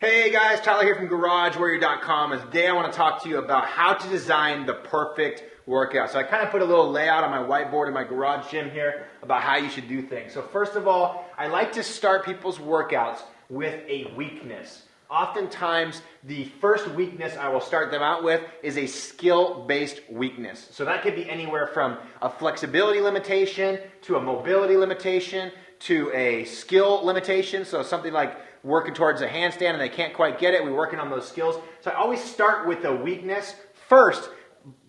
Hey guys, Tyler here from GarageWarrior.com. And today I want to talk to you about how to design the perfect workout. So I kind of put a little layout on my whiteboard in my garage gym here about how you should do things. So first of all, I like to start people's workouts with a weakness. Oftentimes, the first weakness I will start them out with is a skill-based weakness. So that could be anywhere from a flexibility limitation to a mobility limitation to a skill limitation. So something like working towards a handstand and they can't quite get it, we're working on those skills. So I always start with a weakness first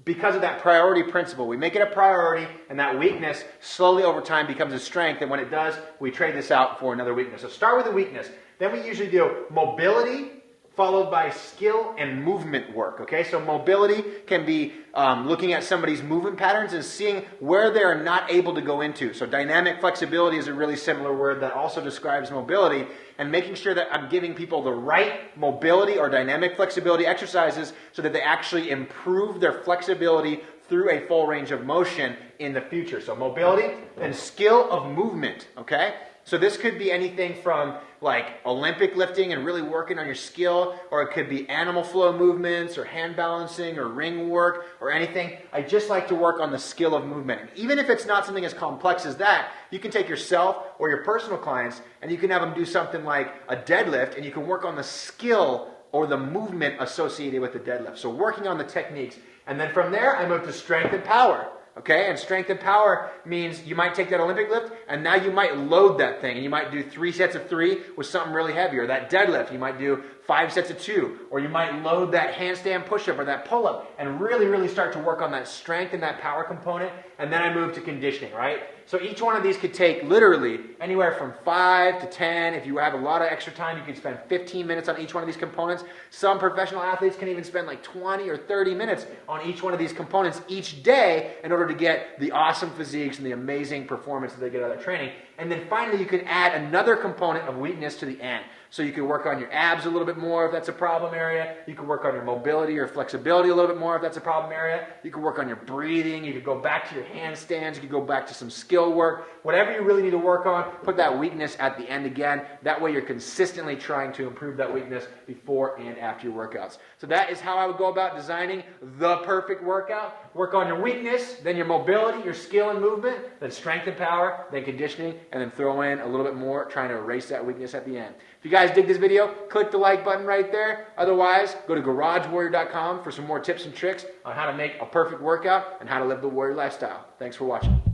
because of that priority principle. We make it a priority, and that weakness slowly over time becomes a strength, and when it does, we trade this out for another weakness. So start with a weakness. Then we usually do mobility, followed by skill and movement work, okay? So mobility can be looking at somebody's movement patterns and seeing where they're not able to go into. So dynamic flexibility is a really similar word that also describes mobility, and making sure that I'm giving people the right mobility or dynamic flexibility exercises so that they actually improve their flexibility through a full range of motion in the future. So mobility and skill of movement, okay? So this could be anything from like Olympic lifting and really working on your skill, or it could be animal flow movements or hand balancing or ring work or anything. I just like to work on the skill of movement. And even if it's not something as complex as that, you can take yourself or your personal clients and you can have them do something like a deadlift, and you can work on the skill or the movement associated with the deadlift. So working on the techniques. And then from there, I move to strength and power. Okay, and strength and power means you might take that Olympic lift and now you might load that thing, and you might do 3 sets of 3 with something really heavy. Or that deadlift, you might do 5 sets of 2, or you might load that handstand push-up or that pull-up and really start to work on that strength and that power component. And then I move to conditioning, right? So each one of these could take literally anywhere from 5 to 10. If you have a lot of extra time, you can spend 15 minutes on each one of these components. Some professional athletes can even spend like 20 or 30 minutes on each one of these components each day in order to get the awesome physiques and the amazing performance that they get out of their training. And then finally, you can add another component of weakness to the end. So you can work on your abs a little bit more if that's a problem area. You can work on your mobility or flexibility a little bit more if that's a problem area. You can work on your breathing. You could go back to your handstands. You could go back to some skill work. Whatever you really need to work on, put that weakness at the end again. That way you're consistently trying to improve that weakness before and after your workouts. So that is how I would go about designing the perfect workout. Work on your weakness, then your mobility, your skill and movement, then strength and power, then conditioning, and then throw in a little bit more, trying to erase that weakness at the end. If you guys dig this video, click the like button right there. Otherwise, go to GarageWarrior.com for some more tips and tricks on how to make a perfect workout and how to live the warrior lifestyle. Thanks for watching.